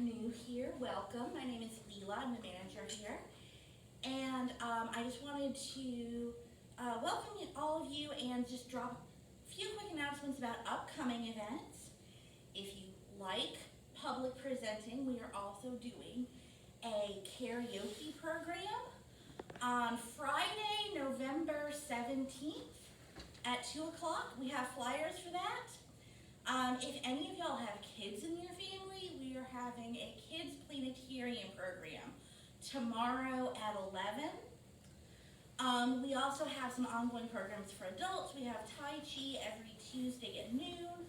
new here, welcome. My name is Leela, I'm the manager here. And I just wanted to welcome all of you and just drop a few quick announcements about upcoming events. If you like public presenting, we are also doing a karaoke program on Friday, November 17th at 2 o'clock. We have flyers for that. If any of y'all have kids in your family, we are having a kids planetarium program tomorrow at 11. We also have some ongoing programs for adults. We have Tai Chi every Tuesday at noon.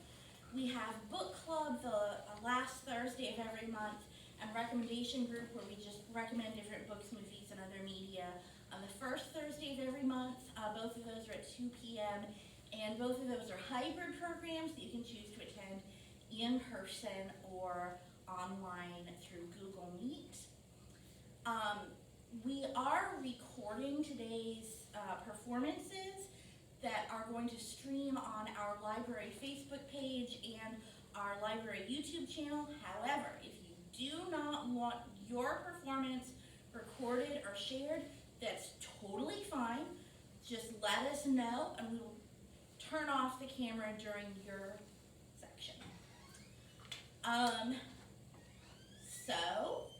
We have book club the last Thursday of every month, and recommendation group where we just recommend different books, movies, and other media on the first Thursday of every month. Both of those are at 2 p.m. And both of those are hybrid programs that you can choose to attend in person or online through Google Meet. We are recording today's performances that are going to stream on our library Facebook page and our library YouTube channel. However, if you do not want your performance recorded or shared, that's totally fine. Just let us know and we will turn off the camera during your section. So,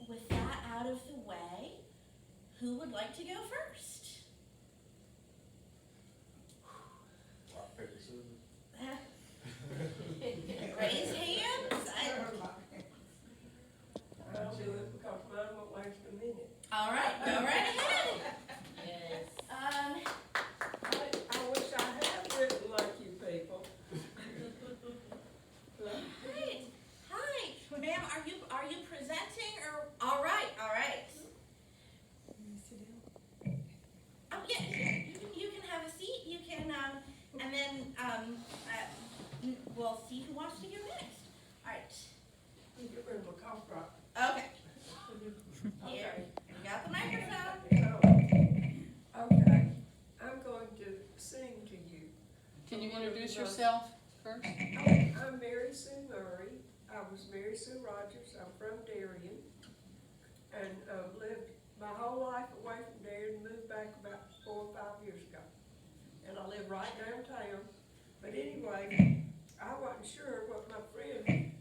with that out of the way, who would like to go first? Rock, paper, scissors. Raise hands. I'll do it because mine won't last a minute. All right, go right ahead. Yes. I wish I had written like you people. Hi. Hi. Ma'am, are you presenting or all right. Oh yeah, you can have a seat. You can and then we'll see who wants to go next. All right. Get rid of my cough drop. Okay. Here, you got the microphone. Okay, I'm going to sing to you. Can you introduce yourself first? I'm Mary Sue Murray. I was Mary Sue Rogers. I'm from Darien and lived my whole life away from Darien, moved back about 4 or 5 years ago. And I live right downtown. But anyway, I wasn't sure what my friend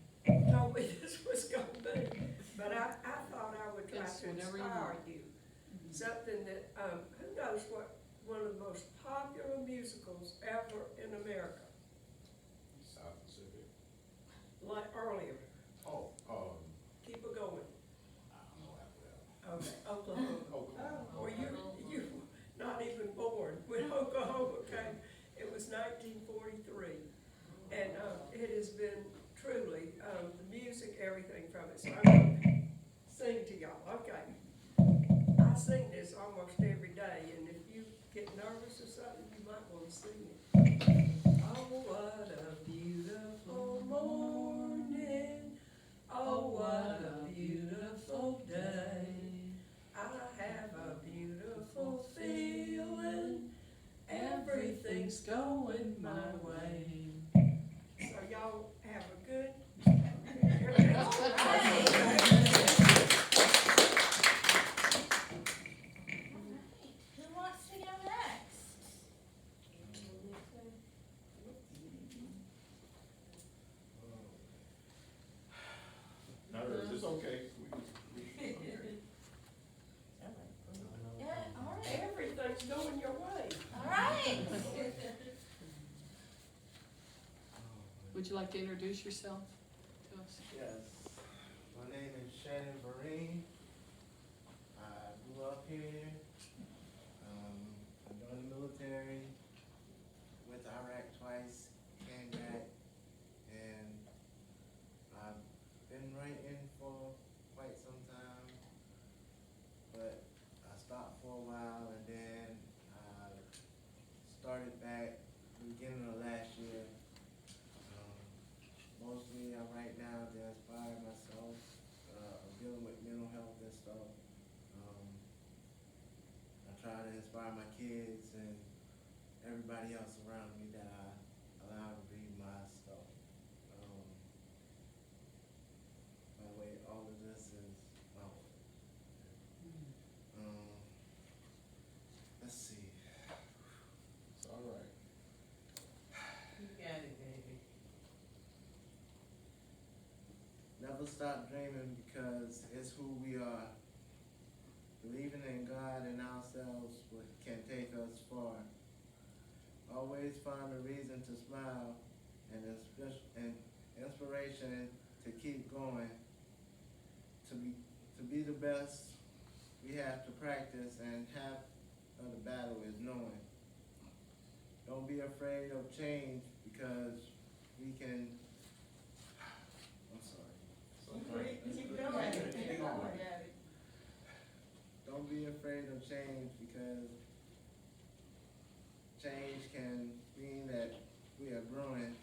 told me this was going to be. But I thought I would try Yes, to whenever you inspire want. you. Something that, who knows what one of the most popular musicals ever in America, South Pacific. like earlier, Oh, keep it going. I don't know after that. Okay, Oklahoma. Oklahoma. Well, you not even born when Oklahoma came. It was 1943, and it has been truly the music, everything from it. So I'm gonna sing to y'all. Okay, I sing this almost every day, and if you get nervous or something, you might want to sing it. Oh, what a beautiful morning! Oh, what a beautiful day! I have a beautiful feeling. Everything's going my way. So y'all have a good. Who wants to go next? Nerves, it's okay. Yeah, all right. Everything's going your way. All right. Would you like to introduce yourself to us? Yes, my name is Shannon Vereen. I grew up here. I joined the military, went to Iraq twice, came back, and I've been writing for quite some time, but I stopped for a while and then I started back the beginning of last year. Mostly I write now to inspire myself, dealing with mental health and stuff. I try to inspire my kids and everybody else around me that I allow to read my stuff. By the way, all of this stop dreaming because it's who we are. Believing in God and ourselves can take us far. Always find a reason to smile and inspiration to keep going. To be the best, we have to practice, and half of the battle is knowing. Don't be afraid of change because we can. I'm sorry. Keep going. Don't be afraid of change because change can mean that we are growing,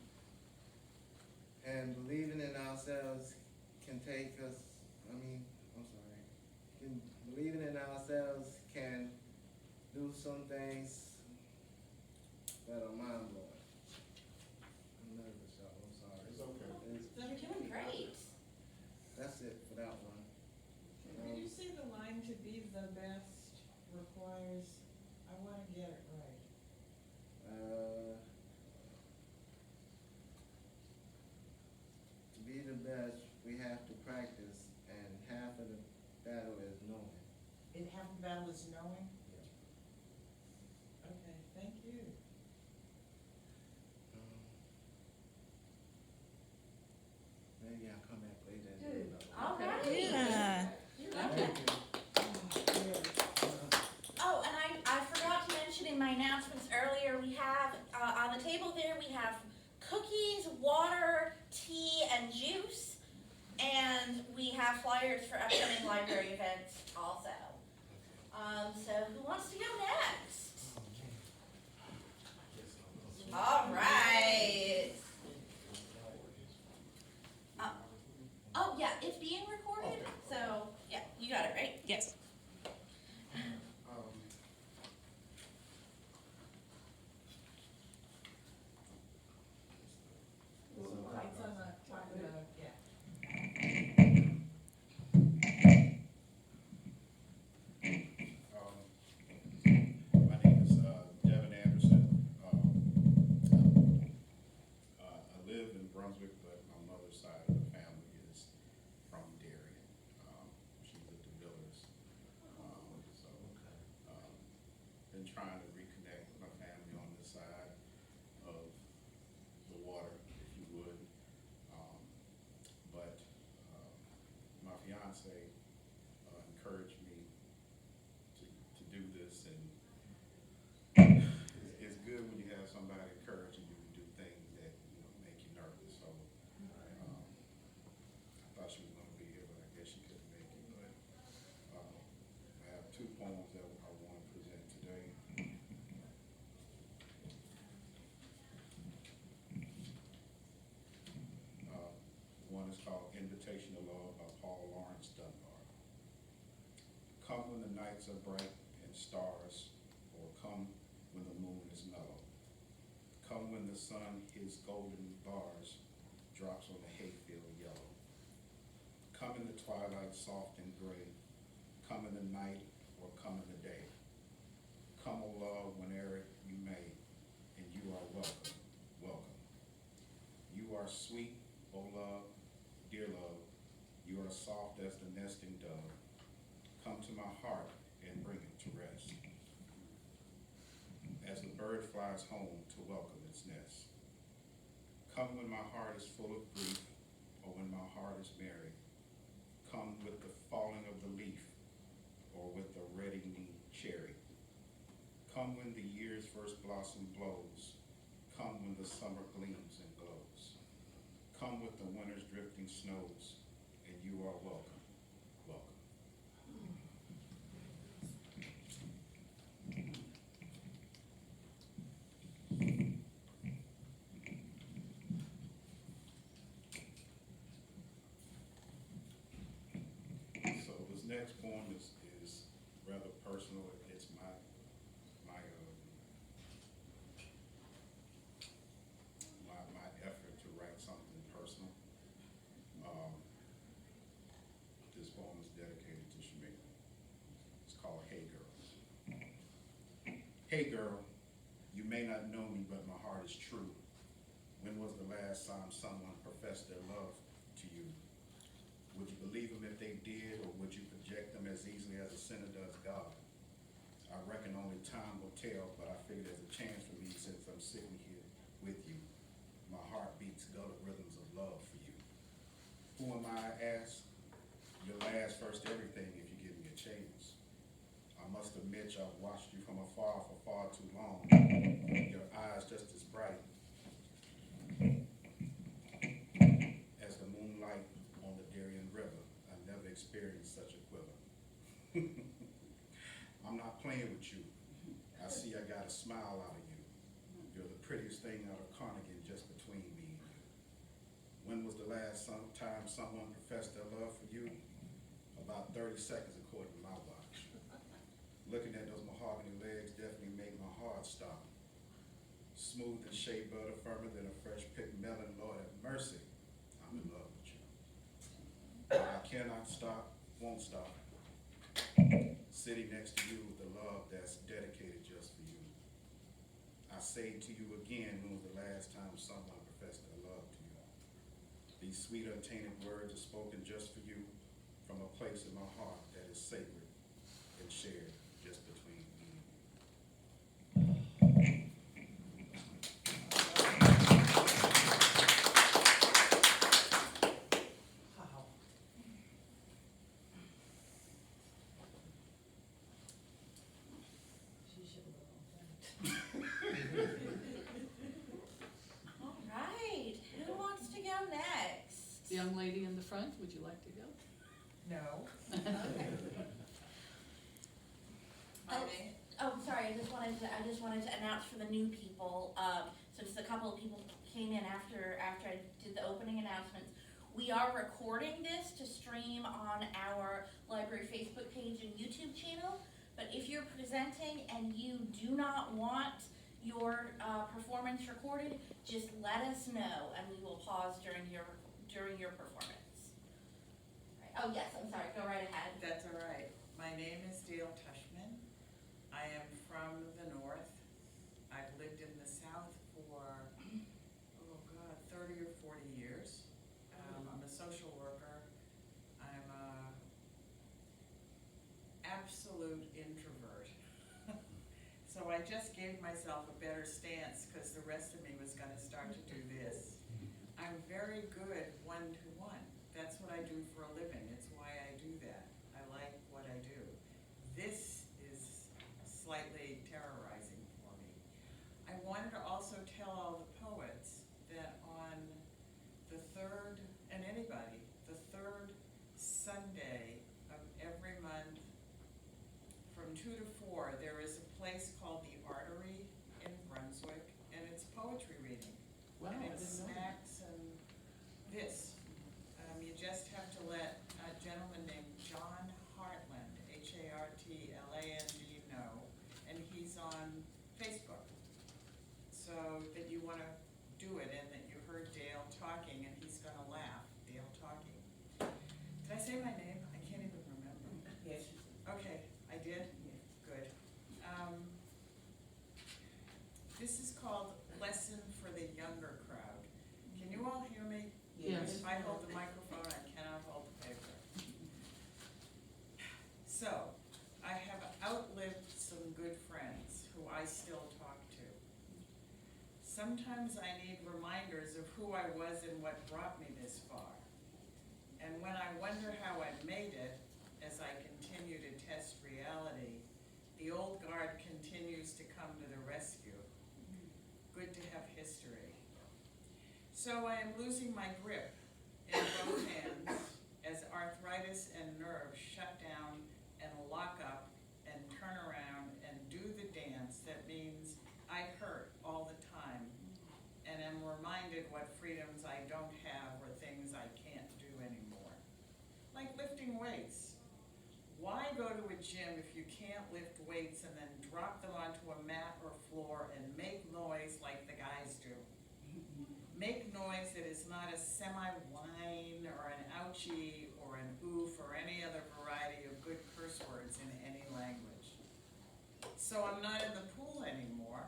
and believing in ourselves can take us, believing in ourselves can do some things that are mind blowing. I'm nervous, y'all, I'm sorry. It's okay. You're doing great. That's it for that one. Did you say the line to be the best requires, I wanna get it right. To be the best, we have to practice, and half of the battle is knowing. In half the battle is knowing? Yeah. Okay, thank you. Maybe I'll come back later and do another one. All right. Yeah. You love it. Oh, and I forgot to mention in my announcements earlier, we have, on the table there, we have cookies, water, tea, and juice. And we have flyers for upcoming library events also. So who wants to go next? All right. Oh, yeah, it's being recorded, so, yeah, you got it, right? Yes. Lights on the top of the, yeah. My name is Devin Anderson. I live in Brunswick, but my mother's side of the family is from Darien. She's at the Villas. Been trying to reconnect with my family on this side of the water, if you would. But my fiance encouraged me to do this, and it's good when you have somebody encouraging you to do things that, make you nervous. So I thought she was gonna be here, but I guess she couldn't make it. But I have two poems that I want to present today. One is called Invitation to Love by Paul Lawrence Dunbar. Come when the nights are bright and stars, or come when the moon is mellow. Come when the sun, his golden bars, drops on the hayfield yellow. Come in the twilight soft and gray. Come in the night or come in the day. Come, O love, whene'er you may, and you are welcome, welcome. You are sweet, O love, dear love, you are soft as the nesting dove. Come to my heart and bring it to rest. As the bird flies home to welcome its nest. Come when my heart is full of grief, or when my heart is merry. Come with the falling of the leaf, or with the reddening cherry. Come when the year's first blossom blows. Come when the summer gleams and glows. Come with the winter's drifting snows, and you are welcome, welcome. So this next poem is rather personal. It's my effort to write something personal. This poem is dedicated to Shamika. It's called Hey Girl. Hey girl, you may not know me, but my heart is true. When was the last time someone professed their love to you? Would you believe them if they did, or would you project them as easily as a sinner does God? I reckon only time will tell, but I figure there's a chance for me since I'm sitting here with you. My heart beats gullet rhythms of love for you. Who am I, I ask? Your last, first everything if you give me a chance. I must admit I've watched you from afar for far too long. Your eyes just as bright as the moonlight on the Darien River. I never experienced such a quiver. I'm not playing with you. I see I got a smile out of you. You're the prettiest thing out of Carnegie just between me and you. When was the last time someone professed their love for you? About 30 seconds according to my watch. Looking at those mahogany legs definitely made my heart stop. Smooth and shea butter, firmer than a fresh picked melon, Lord have mercy. I'm in love with you. I cannot stop, won't stop. Sitting next to you with the love that's dedicated just for you. I say to you again, when was the last time someone professed their love to you? These sweet, untainted words are spoken just for you from a place in my heart that is sacred and shared just between me and you. She should have done All right, who wants to go next? The young lady in the front, would you like to go? that. No. Oh, sorry, I just wanted to announce for the new people, since a couple of people came in after I did the opening announcements. We are recording this to stream on our library Facebook page and YouTube channel, but if you're presenting and you do not want your performance recorded, just let us know and we will pause during your performance. Right. Oh yes, I'm sorry, go right ahead. That's all right. My name is Dale Tushman. I am from the north. I've lived in the south for, 30 or 40 years. I'm a social worker. I'm a absolute introvert. So I just gave myself a better stance because the rest of me was gonna start to do this. I'm very good one-to-one. That's what I do for a living. It's why I do that. I like what I do. This is slightly terrorizing for me. I wanted to also tell all the poets that on the third, and anybody, the third Sunday of every month from 2 to 4, there is a place called the Artery in Brunswick, and it's poetry reading. Wow, And I it's didn't know that. snacks and this. You just have to let a gentleman named John Hartland, Hartland, know, and he's on Facebook. So that you wanna do it and that you heard Dale talking and he's gonna laugh, Dale talking. Did I say my name? I can't even remember. Yes. Okay, I did? Good. This is called Lesson for the Younger Crowd. Can you all hear me? Yes. If I hold the microphone, I cannot hold the paper. So, I have outlived some good friends who I still talk to. Sometimes I need reminders of who I was and what brought me this far. And when I wonder how I made it, as I continue to test reality, the old guard continues to come to the rescue. Good to have history. So I am losing my grip in both hands as arthritis and nerves shut down and lock up and turn around and do the dance that means I hurt all the time and am reminded what freedoms I don't have or things I can't do anymore. Like lifting weights. Why go to a gym if you can't lift weights and then drop them onto a mat or floor and make noise like the guys do? Make noise that is not a semi-whine or an ouchie or an oof or any other variety of good curse words in any language. So I'm not in the pool anymore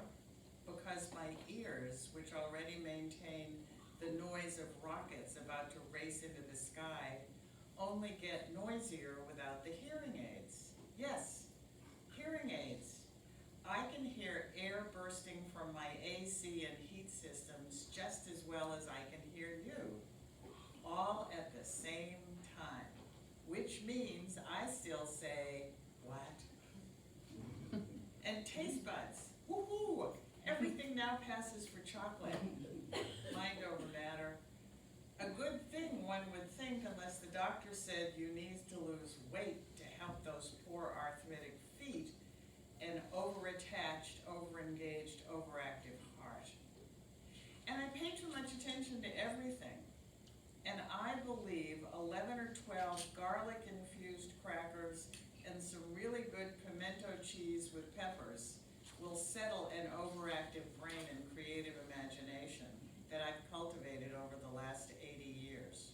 because my ears, which already maintain the noise of rockets about to race into the sky, only get noisier without the hearing aids. Yes, hearing aids. I can hear air bursting from my AC and heat systems just as well as I can hear you, all at the same time, which means I still say, what? And taste buds, woohoo! Everything now passes for chocolate. Mind over matter. A good thing, one would think, unless the doctor said you need to lose weight to help those poor arthritic feet and over-attached, over-engaged, overactive heart. And I pay too much attention to everything. And I believe 11 or 12 garlic-infused crackers and some really good pimento cheese with peppers will settle an overactive brain and creative imagination that I've cultivated over the last 80 years.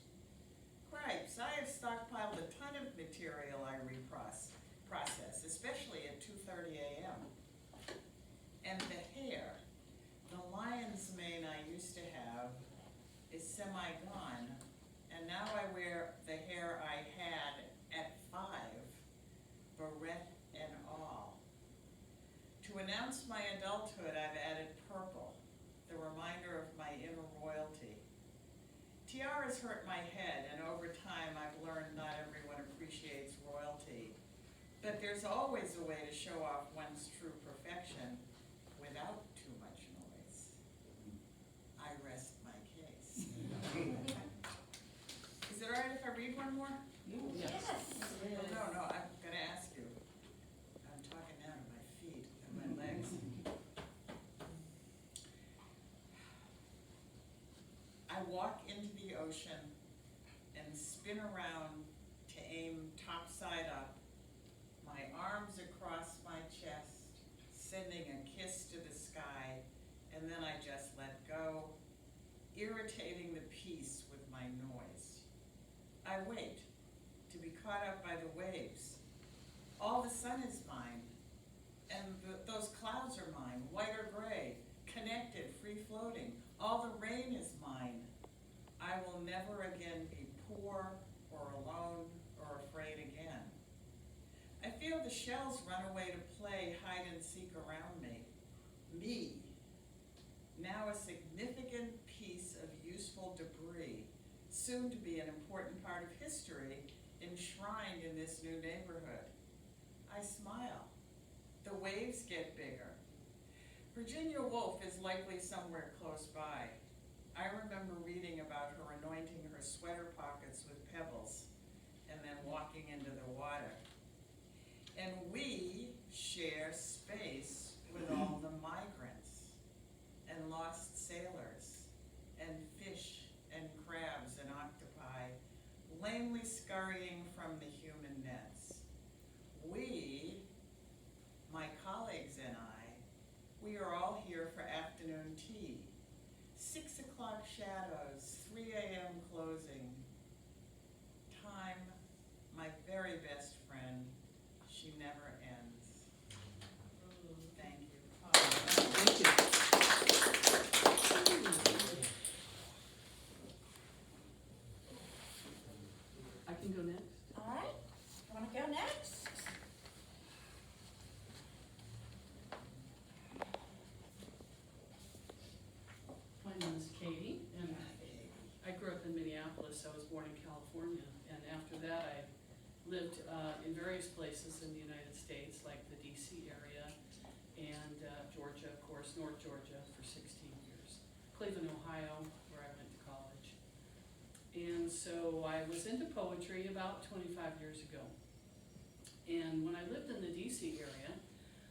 Cripes, I have stockpiled a ton of material I process, especially at 2:30 a.m. And the hair, the lion's mane I used to have is semi-gone, and now I wear the hair I had at 5, barrette and all. To announce my adulthood, I've added purple, the reminder of my inner royalty. Tiaras hurt my head, and over time I've learned not everyone appreciates royalty. But there's always a way to show off one's true perfection without too much noise. I rest my case. Is it all right if I read one more? Yes. Oh, no, I'm gonna ask you. I'm talking now to my feet and my legs. I walk into the ocean and spin around to aim topside up, my arms across my chest, sending a kiss to the sky, and then I just let go, irritating the peace with my noise. I wait to be caught up by the waves. All the sun is mine, and those clouds are mine, white or gray, connected, free-floating. All the rain is mine. I will never again be poor or alone or afraid again. I feel the shells run away to play hide and seek around me. Me, now a significant piece of useful debris, soon to be an important part of history, enshrined in this new neighborhood. I smile. The waves get bigger. Virginia Woolf is likely somewhere close by. I remember reading about her anointing her sweater pockets with pebbles and then walking into the water. And we share space with all the migrants and lost sailors and fish and crabs and octopi lamely scurrying from the human nets. We, my colleagues and I, we are all here for afternoon tea. 6 o'clock shadows, 3 a.m. closing. Time, my very best friend, she never ends. Thank you. Thank you. I can go next. All right, you wanna go next? My name is Katie, and I grew up in Minneapolis. I was born in California, and after that I lived in various places in the United States, like the DC area, and Georgia, of course, North Georgia for 16 years. Cleveland, Ohio, where I went to college. And so I was into poetry about 25 years ago. And when I lived in the DC area,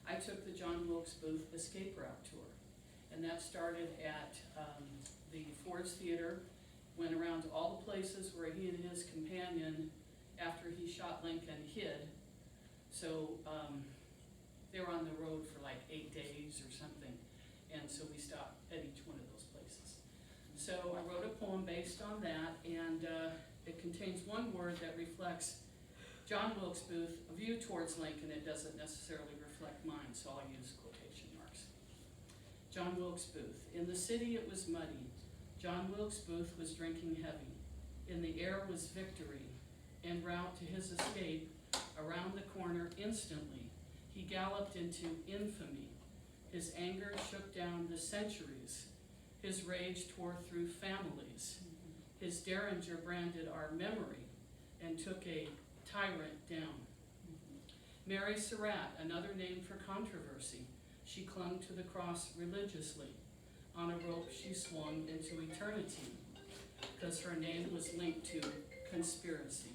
I took the John Wilkes Booth Escape Route Tour. And that started at the Ford's Theater, went around to all the places where he and his companion, after he shot Lincoln, hid. So they were on the road for like 8 days or something. And so we stopped at each one of those places. So I wrote a poem based on that, and it contains one word that reflects John Wilkes Booth, a view towards Lincoln. It doesn't necessarily reflect mine, so I'll use quotation marks. John Wilkes Booth. In the city it was muddy. John Wilkes Booth was drinking heavy. In the air was victory. en route to his escape around the corner instantly, he galloped into infamy. His anger shook down the centuries. His rage tore through families. His derringer branded our memory and took a tyrant down. Mary Surratt, another name for controversy, she clung to the cross religiously. On a rope she swung into eternity, because her name was linked to conspiracy.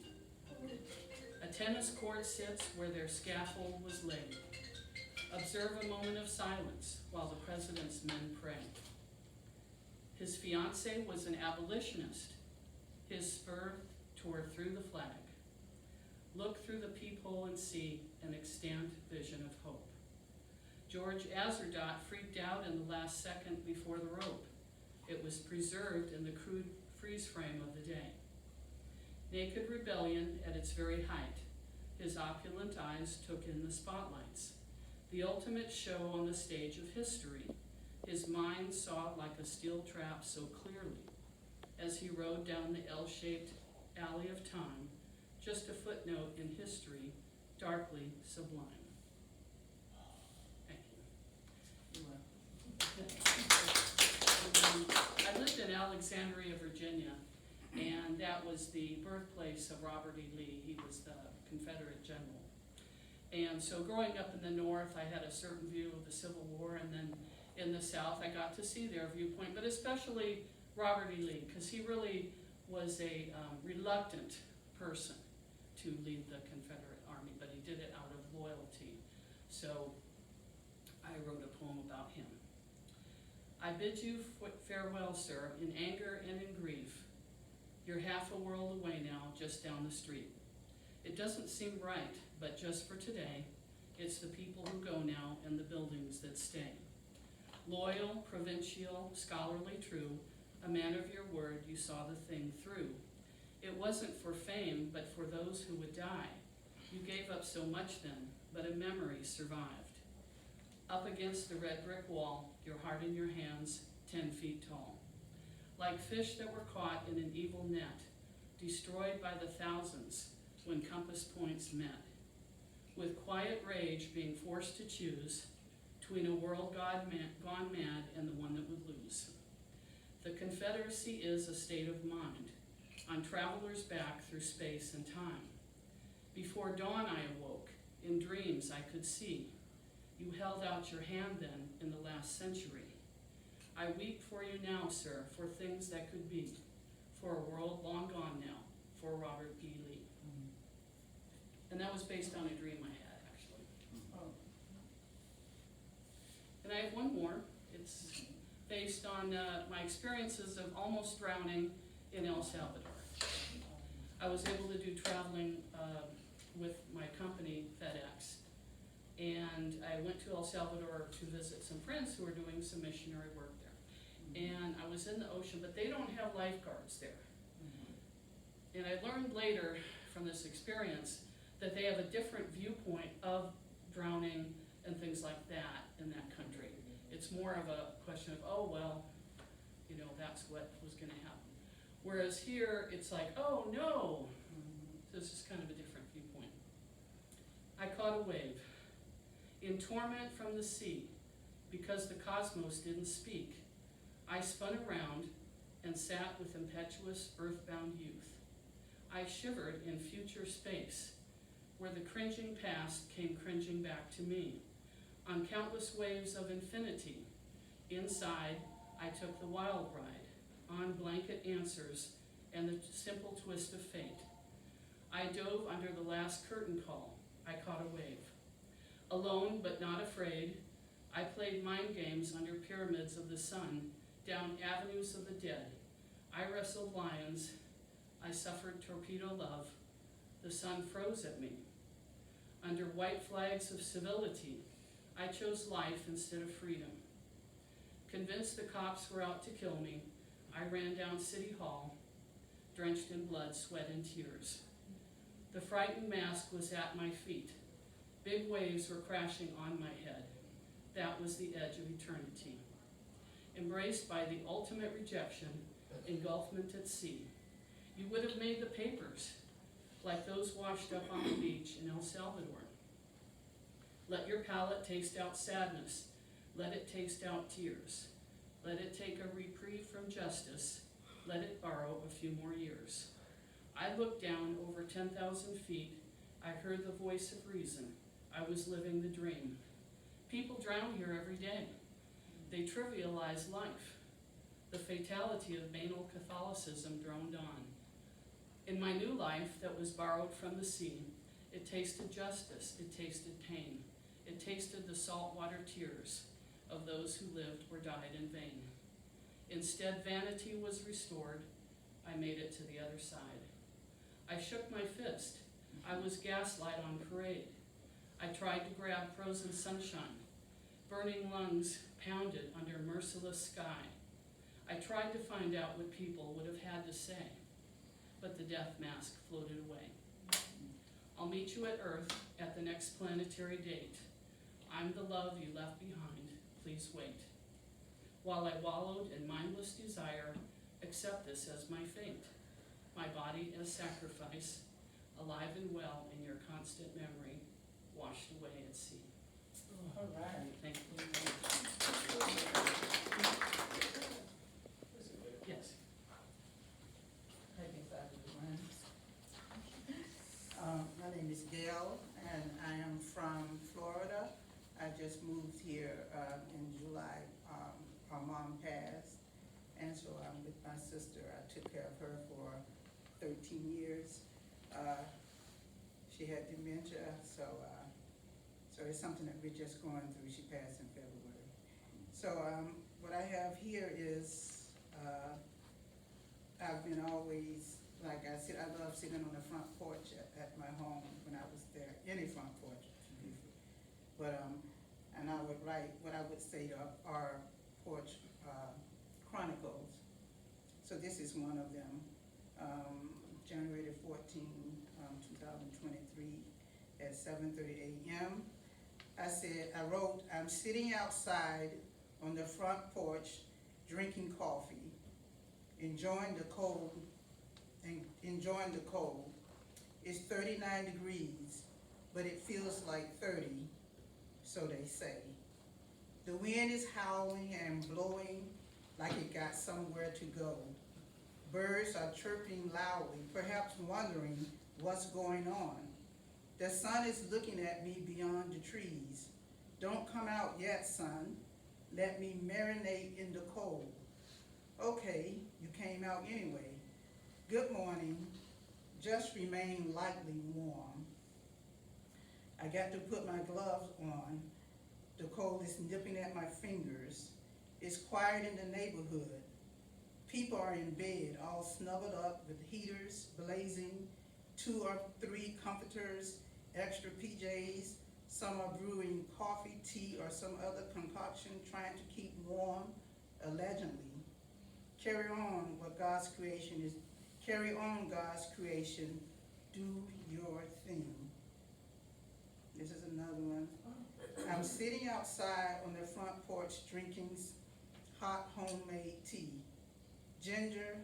A tennis court sits where their scaffold was laid. Observe a moment of silence while the president's men pray. His fiancée was an abolitionist. His spur tore through the flag. Look through the peephole and see an extant vision of hope. George Azardot freaked out in the last second before the rope. It was preserved in the crude freeze frame of the day. Naked rebellion at its very height. His opulent eyes took in the spotlights. The ultimate show on the stage of history. His mind saw like a steel trap so clearly as he rode down the L-shaped alley of time, just a footnote in history, darkly sublime. Thank you. I lived in Alexandria, Virginia, and that was the birthplace of Robert E. Lee. He was the Confederate general. And so growing up in the North, I had a certain view of the Civil War, and then in the South, I got to see their viewpoint, but especially Robert E. Lee, because he really was a reluctant person to lead the Confederate Army, but he did it out of loyalty. So I wrote a poem about him. I bid you farewell, sir, in anger and in grief. You're half a world away now, just down the street. It doesn't seem right, but just for today, it's the people who go now and the buildings that stay. Loyal, provincial, scholarly, true, a man of your word, you saw the thing through. It wasn't for fame, but for those who would die. You gave up so much then, but a memory survived. Up against the red brick wall, your heart in your hands, 10 feet tall. Like fish that were caught in an evil net, destroyed by the thousands when compass points met. With quiet rage being forced to choose between a world gone mad and the one that would lose. The Confederacy is a state of mind, on travelers back through space and time. Before dawn I awoke, in dreams I could see. You held out your hand then in the last century. I weep for you now, sir, for things that could be, for a world long gone now, for Robert E. Lee. And that was based on a dream I had, actually. And I have one more. It's based on my experiences of almost drowning in El Salvador. I was able to do traveling with my company, FedEx, and I went to El Salvador to visit some friends who were doing some missionary work there. And I was in the ocean, but they don't have lifeguards there. And I learned later from this experience that they have a different viewpoint of drowning and things like that in that country. It's more of a question of, oh, well, you know, that's what was going to happen. Whereas here, it's like, oh, no. So this is kind of a different viewpoint. I caught a wave in torment from the sea because the cosmos didn't speak. I spun around and sat with impetuous earthbound youth. I shivered in future space where the cringing past came cringing back to me. On countless waves of infinity, inside I took the wild ride, on blanket answers and the simple twist of fate. I dove under the last curtain call. I caught a wave. Alone but not afraid, I played mind games under pyramids of the sun, down avenues of the dead. I wrestled lions. I suffered torpedo love. The sun froze at me. Under white flags of civility, I chose life instead of freedom. Convinced the cops were out to kill me, I ran down City Hall, drenched in blood, sweat, and tears. The frightened mask was at my feet. Big waves were crashing on my head. That was the edge of eternity. Embraced by the ultimate rejection, engulfment at sea. You would have made the papers, like those washed up on the beach in El Salvador. Let your palate taste out sadness. Let it taste out tears. Let it take a reprieve from justice. Let it borrow a few more years. I looked down over 10,000 feet. I heard the voice of reason. I was living the dream. People drown here every day. They trivialize life. The fatality of banal Catholicism droned on. In my new life that was borrowed from the sea, it tasted justice, it tasted pain. It tasted the saltwater tears of those who lived or died in vain. Instead, vanity was restored. I made it to the other side. I shook my fist. I was gaslight on parade. I tried to grab frozen sunshine. Burning lungs pounded under merciless sky. I tried to find out what people would have had to say, but the death mask floated away. I'll meet you at Earth at the next planetary date. I'm the love you left behind. Please wait. While I wallowed in mindless desire, accept this as my fate. My body as sacrifice, alive and well in your constant memory, washed away at sea. All right. Thank you. Yes. I guess I would run. My name is Gail, and I am from Florida. I just moved here in July. Our mom passed, and so I'm with my sister. I took care of her for 13 years. She had dementia, so it's something that we're just going through. She passed in February. So what I have here is, I've been always, like I said, I love sitting on the front porch at my home when I was there, any front porch. But, and I would write what I would say to our porch chronicles. So this is one of them. January 14, 2023 at 7:30 a.m. I wrote, I'm sitting outside on the front porch drinking coffee, enjoying the cold. It's 39 degrees, but it feels like 30, so they say. The wind is howling and blowing like it got somewhere to go. Birds are chirping loudly, perhaps wondering what's going on. The sun is looking at me beyond the trees. Don't come out yet, sun. Let me marinate in the cold. Okay, you came out anyway. Good morning. Just remain lightly warm. I got to put my gloves on. The cold is nipping at my fingers. It's quiet in the neighborhood. People are in bed, all snuggled up with heaters blazing, 2 or 3 comforters, extra PJs. Some are brewing coffee, tea, or some other concoction, trying to keep warm, allegedly. Carry on God's creation. Do your thing. This is another one. I'm sitting outside on the front porch drinking hot homemade tea. Ginger,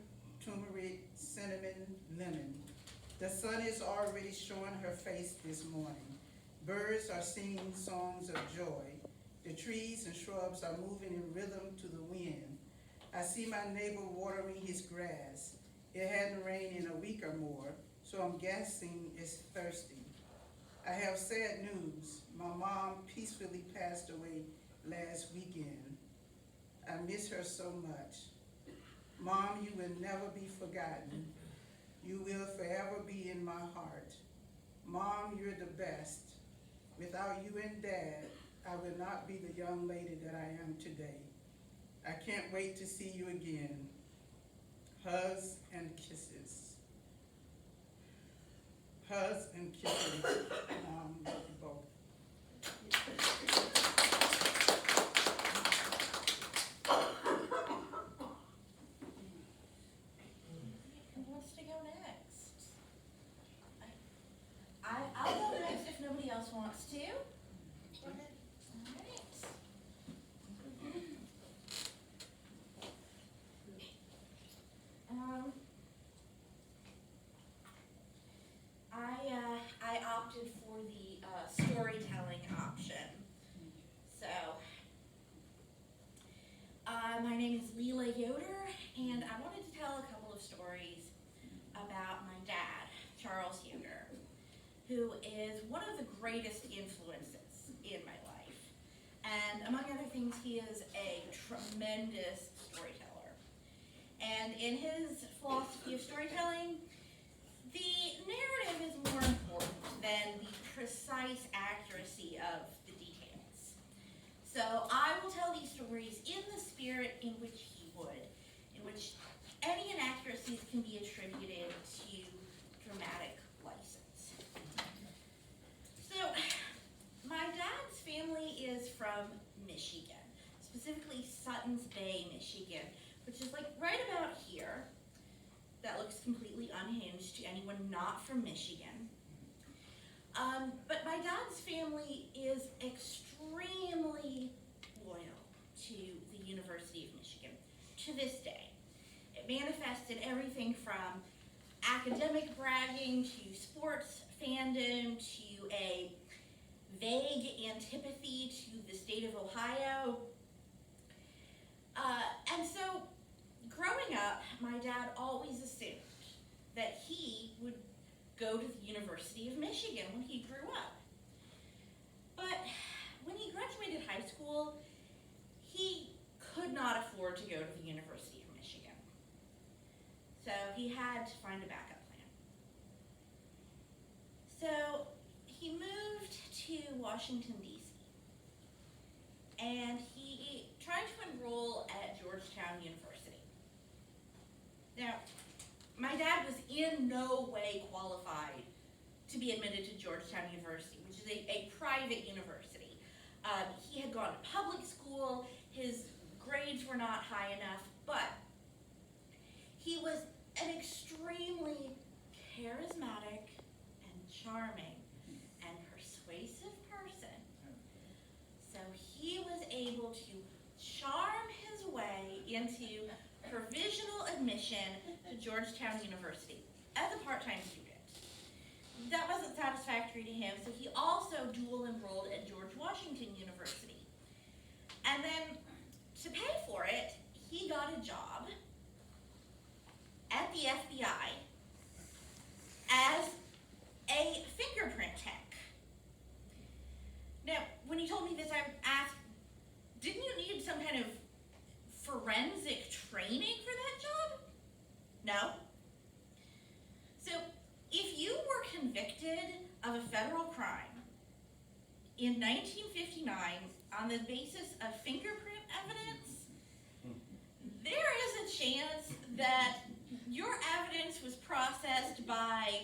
turmeric, cinnamon, lemon. The sun is already showing her face this morning. Birds are singing songs of joy. The trees and shrubs are moving in rhythm to the wind. I see my neighbor watering his grass. It hadn't rained in a week or more, so I'm guessing it's thirsty. I have sad news. My mom peacefully passed away last weekend. I miss her so much. Mom, you will never be forgotten. You will forever be in my heart. Mom, you're the best. Without you and Dad, I would not be the young lady that I am today. I can't wait to see you again. Hugs and kisses. Hugs and kisses. Both. Who wants to go next? I'll go next if nobody else wants to. Go ahead. All right. stories about my dad, Charles Huger, who is one of the greatest influences in my life. And among other things, he is a tremendous storyteller. And in his philosophy of storytelling, the narrative is more important than the precise accuracy of the details. So I will tell these stories in the spirit in which he would, in which any inaccuracies can be attributed to dramatic license. So my dad's family is from Michigan, specifically Suttons Bay, Michigan, which is like right about here. That looks completely unhinged to anyone not from Michigan. But my dad's family is extremely loyal to the University of Michigan to this day. It manifests in everything from academic bragging to sports fandom to a vague antipathy to the state of Ohio. And so growing up, my dad always assumed that he would go to the University of Michigan when he grew up. But when he graduated high school, he could not afford to go to the University of Michigan. So he had to find a backup plan. So he moved to Washington, D.C. and he tried to enroll at Georgetown University. Now, my dad was in no way qualified to be admitted to Georgetown University, which is a private university. He had gone to public school, his grades were not high enough, but he was an extremely charismatic and charming and persuasive person. So he was able to charm his way into provisional admission to Georgetown University as a part-time student. That wasn't satisfactory to him, so he also dual enrolled at George Washington University. And then to pay for it, he got a job at the FBI as a fingerprint tech. Now, when he told me this, I asked, didn't you need some kind of forensic training for that job? No. So, if you were convicted of a federal crime in 1959 on the basis of fingerprint evidence, there is a chance that your evidence was processed by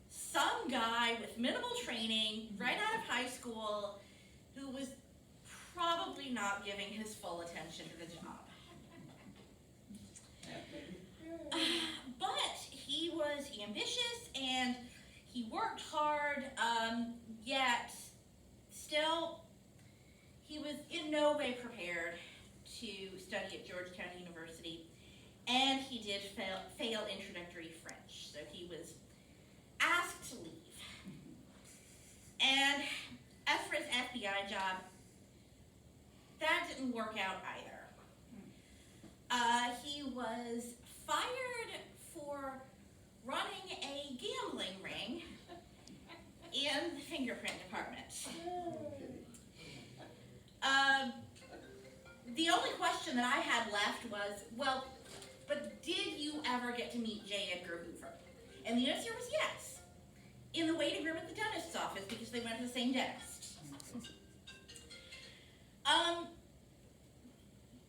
some guy with minimal training right out of high school who was probably not giving his full attention to the job. But he was ambitious and he worked hard, yet still he was in no way prepared to study at Georgetown University, and he did fail introductory French, so he was asked to leave. And as for his FBI job, that didn't work out either. He was fired for running a gambling ring in the fingerprint department. The only question that I had left was, well, but did you ever get to meet J. Edgar Hoover? And the answer was yes, in the waiting room at the dentist's office because they went to the same dentist.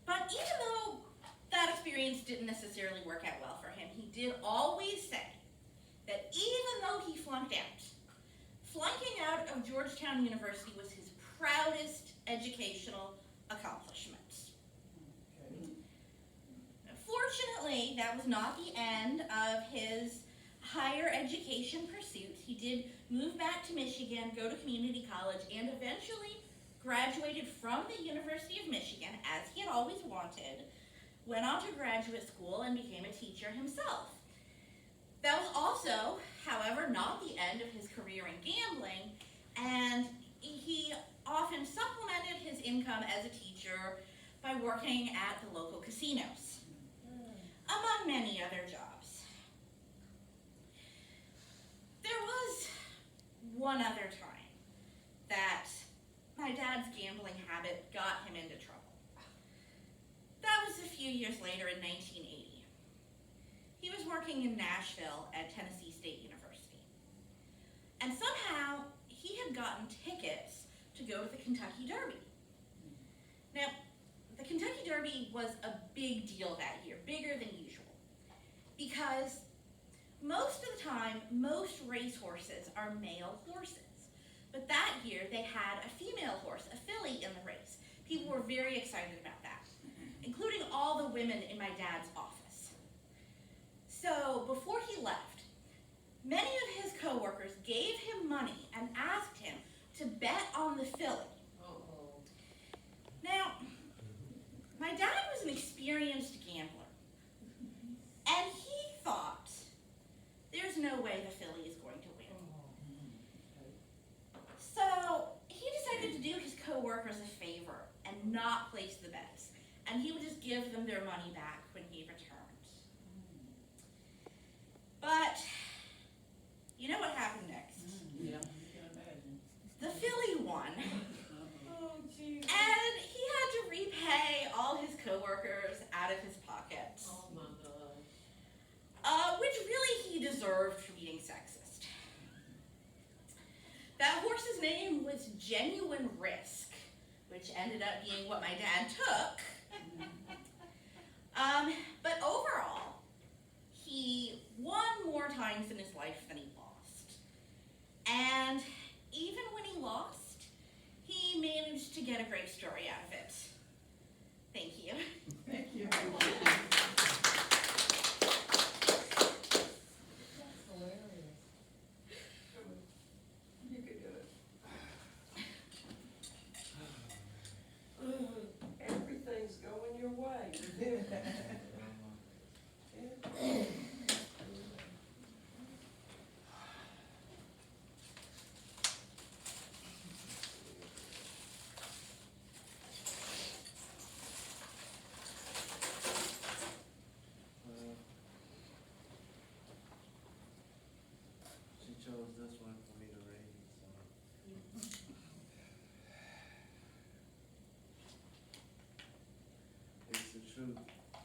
But even though that experience didn't necessarily work out well for him, he did always say that even though he flunked out, flunking out of Georgetown University was his proudest educational accomplishment. Fortunately, that was not the end of his higher education pursuits. He did move back to Michigan, go to community college, and eventually graduated from the University of Michigan, as he had always wanted, went on to graduate school, and became a teacher himself. That was also, however, not the end of his career in gambling, and he often supplemented his income as a teacher by working at the local casinos. among many other jobs. There was one other time that my dad's gambling habit got him into trouble. That was a few years later in 1980. He was working in Nashville at Tennessee State University. And somehow he had gotten tickets to go to the Kentucky Derby. Now, the Kentucky Derby was a big deal that year, bigger than usual, because most of the time, most racehorses are male horses. But that year, they had a female horse, a filly, in the race. People were very excited about that, including all the women in my dad's office. So before he left, many of his coworkers gave him money and asked him to bet on the filly. Now, my dad was an experienced gambler, and he thought, there's no way the filly is going to win. So he decided to do his coworkers a favor and not place the bets, and he would just give them their money back when he returned. But you know what happened next? Yeah. The filly won, Oh, geez. and he had to repay all his coworkers out of his pocket, Oh my God. which really he deserved for being sexist. That horse's name was Genuine Risk, which ended up being what my dad took. But overall, he won more times in his life than he lost. And even when he lost, he managed to get a great story out of it. Thank you. Thank you. That's hilarious. You could do it. Everything's going your way. She chose this one for me to read, so. It's the truth.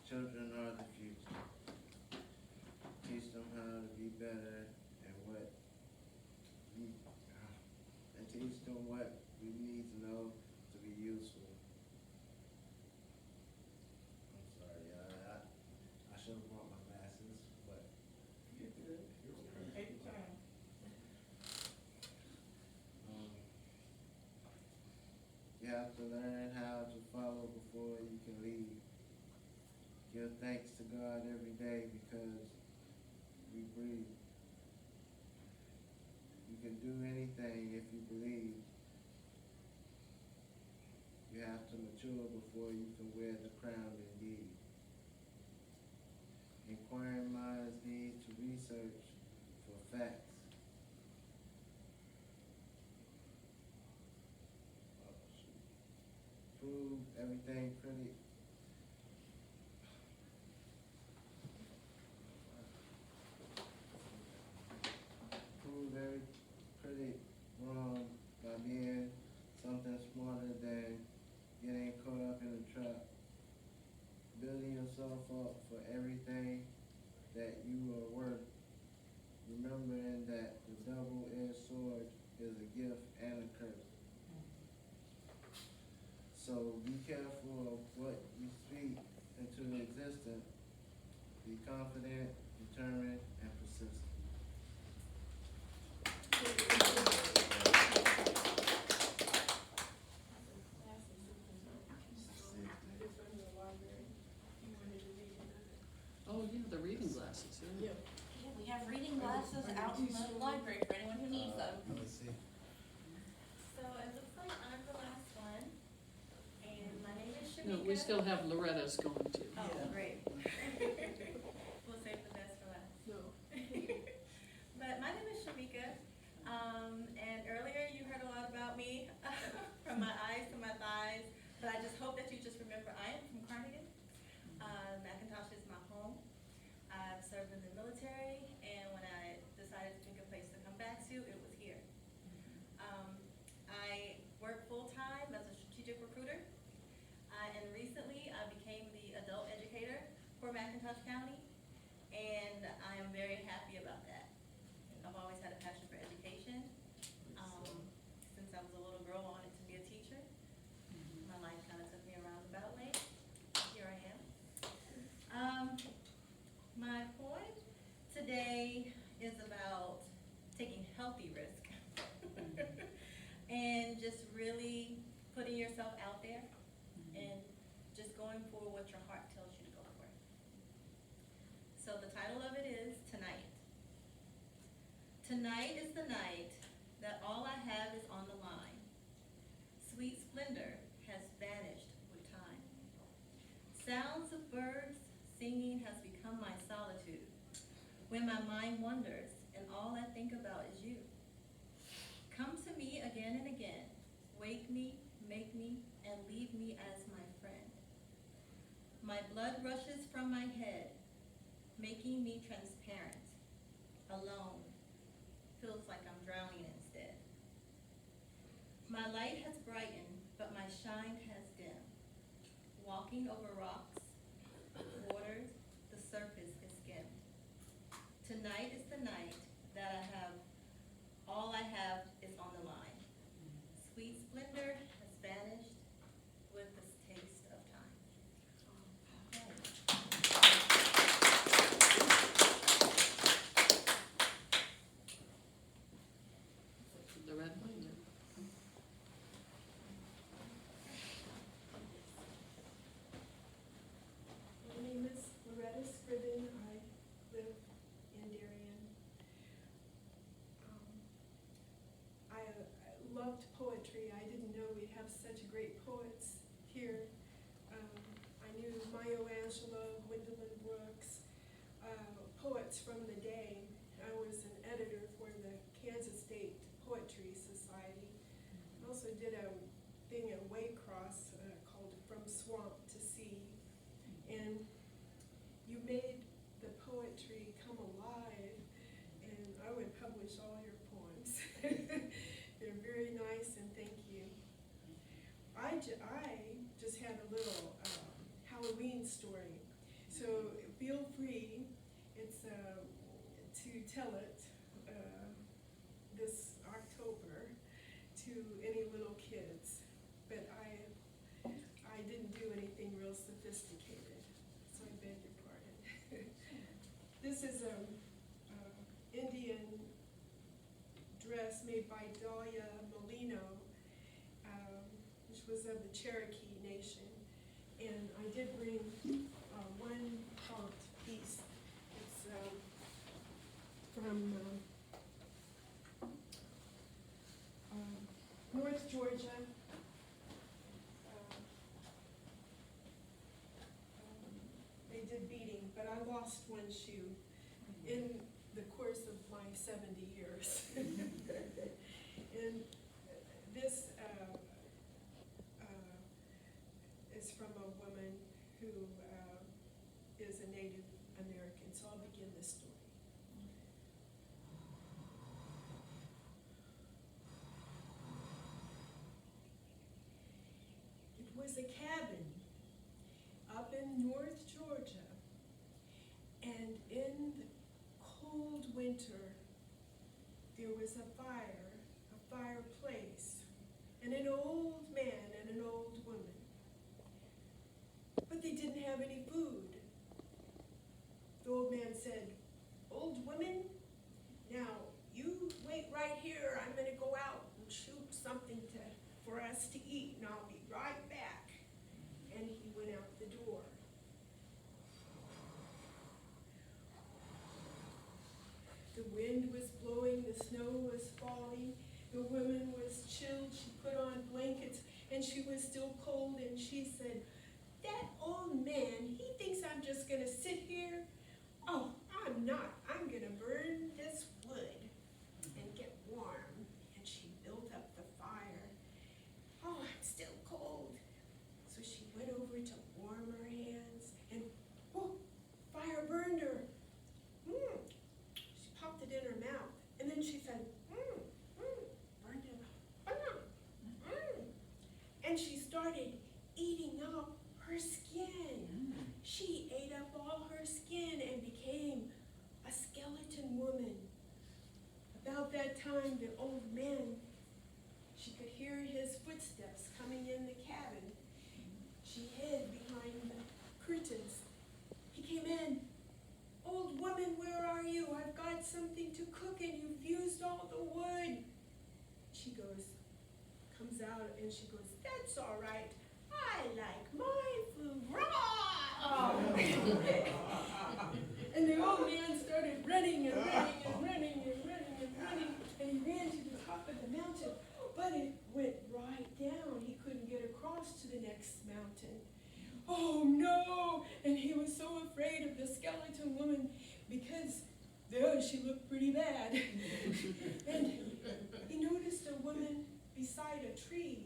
Children are the future. Teach them how to be better and teach them what we need to know to be useful. I'm sorry, I should have brought my glasses, but You're good. Take your time. you have to learn how to follow before you can lead. Give thanks to God every day because we breathe. You can do anything if you believe. You have to mature before you can wear the crown indeed. Inquiring minds need to research for facts. Prove everything pretty. Prove every pretty wrong by being something smarter than getting caught up in a trap. Building yourself up for everything that you are worth. Remembering that the double-edged sword is a gift and a curse. So be careful of what you speak into existence. Be confident, determined, and persistent. Oh, yeah, the reading glasses, yeah. Yeah, we have reading glasses out in the library for anyone who needs them. Let me see. So it looks like I'm the last one, and my name is Shamika. No, we still have Loretta's going to. Oh, Yeah. great. We'll save the best for last. No. But my name is Shamika, and earlier you heard a lot about me, from my eyes to my thighs, but I just hope that you just remember I am from Carnegie. McIntosh is my home, to, it was here. I work full-time as a strategic recruiter, and recently I became the adult educator for McIntosh County, and I am very happy about that. I've always had a passion for education. Since I was a little girl, I wanted to be a teacher. My life kind of took me around the roundabout way. Here I am. My point today is about taking healthy risk and just really putting yourself out there and just going for what your heart tells you to go for. So the title of it is Tonight. Tonight is the night that all I have is on the line. Sweet splendor has vanished with time. Sounds of birds singing has become my solitude. When my mind wanders and all I think about is you. Come to me again and again. Wake me, make me, and leave me as my friend. My blood rushes from my head, making me transparent. Alone. Feels like I'm drowning instead. My light has brightened, but my shine has dimmed. Walking over rocks, waters, the surface is skimmed. Tonight is the night that I have, all I have is on the line. Sweet splendor has vanished with this taste of time. The red one? My name is Loretta Scriven. I live in Darien. I loved poetry. I didn't know we'd have such great poets here. I knew Maya Angelou, Gwendolyn Brooks, poets from the day. I was an editor for the Kansas State Poetry Society. I also did a thing at Waycross called From Swamp to Sea. And you made the poetry come alive, and I would publish all your poems. They're very nice, and thank you. I just had a little Halloween story, so feel free to tell it this October to any little kids, but I didn't do anything real sophisticated, so I beg your pardon. This is a Indian dress made by Dahlia Molino, which was of the Cherokee Nation, and I did bring one prompt piece. It's from North Georgia. They did beating, but I lost one shoe in the course of my 70 years. And this is from a woman who is a Native American, so I'll begin this story. It was a cabin up in North Georgia, and in the cold winter, there was a fireplace, and an old man and an old woman. But they didn't have any food. The old man said, "Old woman, now you wait right here. I'm gonna go out and shoot something for us to eat, and I'll be right back." And he went out the door. The wind was blowing, the snow was falling, the woman was chilled, she put on blankets, and she was still cold, and she said, "That old man, he thinks I'm just gonna sit here? Oh, I'm not. I'm gonna burn this wood and get warm." And she built up the fire. "Oh, I'm still cold." So she went over to warm her hands, and whoa, fire burned her. She popped it in her mouth, and then she said, something to cook and you've used all the wood. She comes out and she goes, that's all right. I like my food raw. And the old man started running and running and running and running and running, and he ran to the top of the mountain, but it went right down. He couldn't get across to the next mountain. Oh no! And he was so afraid of the skeleton woman because she looked pretty bad. And he noticed a woman beside a tree.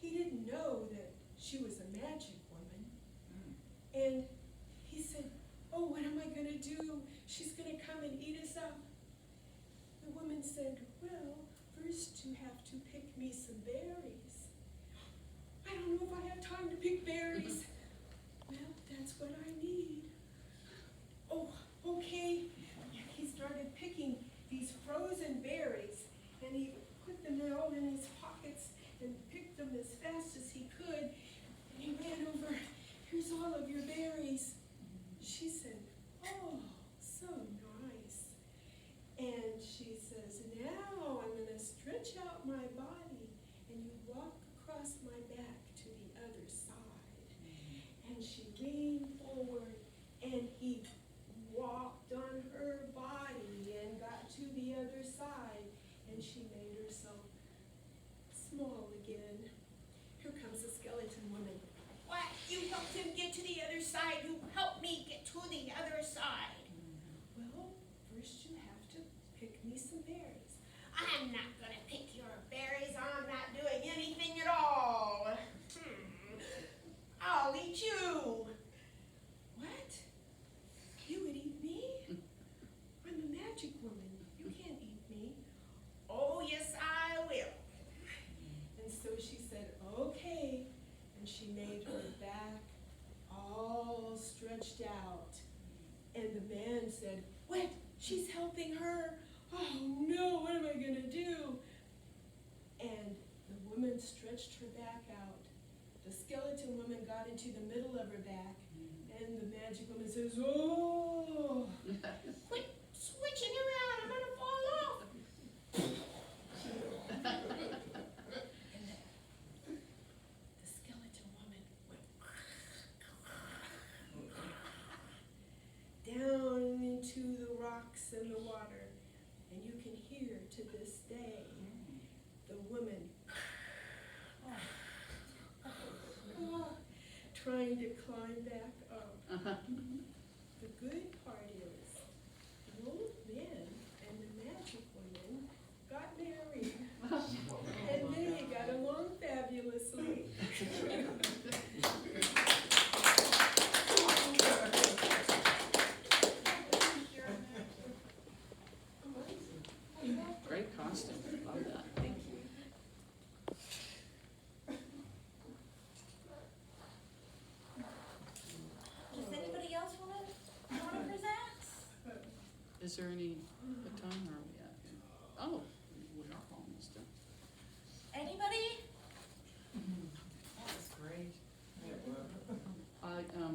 He didn't know that she was a magic woman. And he said, oh, what am I gonna do? She's gonna come and eat us up. The woman said, well, first you have to pick me some berries. I don't know if I have time to pick berries. Well, that's what I need. Oh, okay. He started picking these frozen berries, and he put them all in his pockets and picked them as fast as he could. And he ran over, here's all of your berries. She said, oh, so nice. And she says, now I'm gonna stretch out my body, and you walk across my back to the other side. And she leaned forward, and he walked on her body and got to the other side, and she made herself small again. Here comes the skeleton woman. What? You helped him get to the other side. You helped me get to the other side. Well, first you have to pick me some berries. I'm not gonna pick your berries. I'm not doing anything at all. I'll eat you. What? You would eat me? I'm a magic woman. You can't eat me. Oh, yes, I will. And so she said, okay. And she made her back all stretched out. And the man said, what? She's helping her. Oh no, what am I gonna do? And the woman stretched her back out. The skeleton woman got into the middle of her back, and the magic woman says, oh, quit switching around, I'm gonna fall off. And the skeleton woman went down into the rocks and the water, and you can hear to this day the woman trying to climb back up. The good part is the old man and the magic woman got married, and they got along fabulously. Great costume, love that. Thank you. Does anybody else wanna present? Is there any, what time are we at? Oh, we are almost done. Anybody? That was great.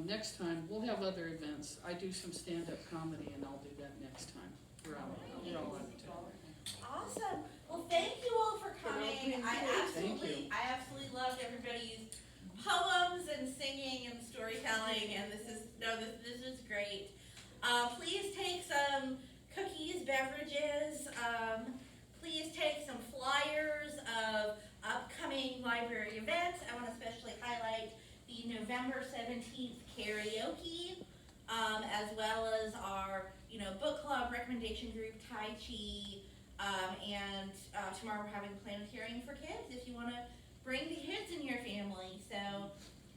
Next time, we'll have other events. I do some stand-up comedy, and I'll do that next time. We're all on to. Awesome. Well, thank you all for coming. Thank I absolutely loved everybody's poems and singing and storytelling, and this is great. Please take some cookies, beverages. Please take some flyers of upcoming library events. I want to especially highlight the November 17th karaoke, as well as our, book club recommendation group, Tai Chi, and tomorrow we're having planetarium for kids if you want to bring the kids in your family. So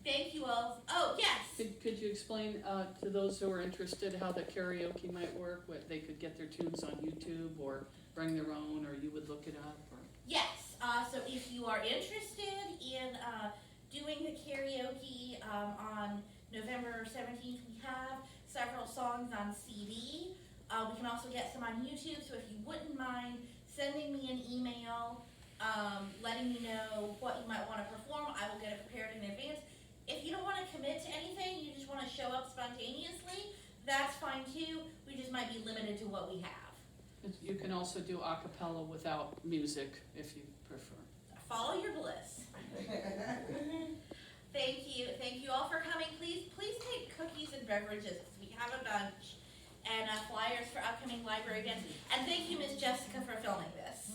thank you all. Oh, yes. Could you explain to those who are interested how the karaoke might work? What they could get their tunes on YouTube or bring their own, or you would look it up? Or? Yes. So if you are interested in doing the karaoke on November 17th, we have several songs on CD. We can also get some on YouTube, so if you wouldn't mind sending me an email, letting me know what you might want to perform, I will get it prepared in advance. If you don't want to commit to anything, you just want to show up spontaneously, that's fine too. We just might might be limited to what we have. You can also do a cappella without music if you prefer. Follow your bliss. Thank you all for coming. Please take cookies and beverages, because we have a bunch, and flyers for upcoming library events. And thank you, Miss Jessica, for filming this.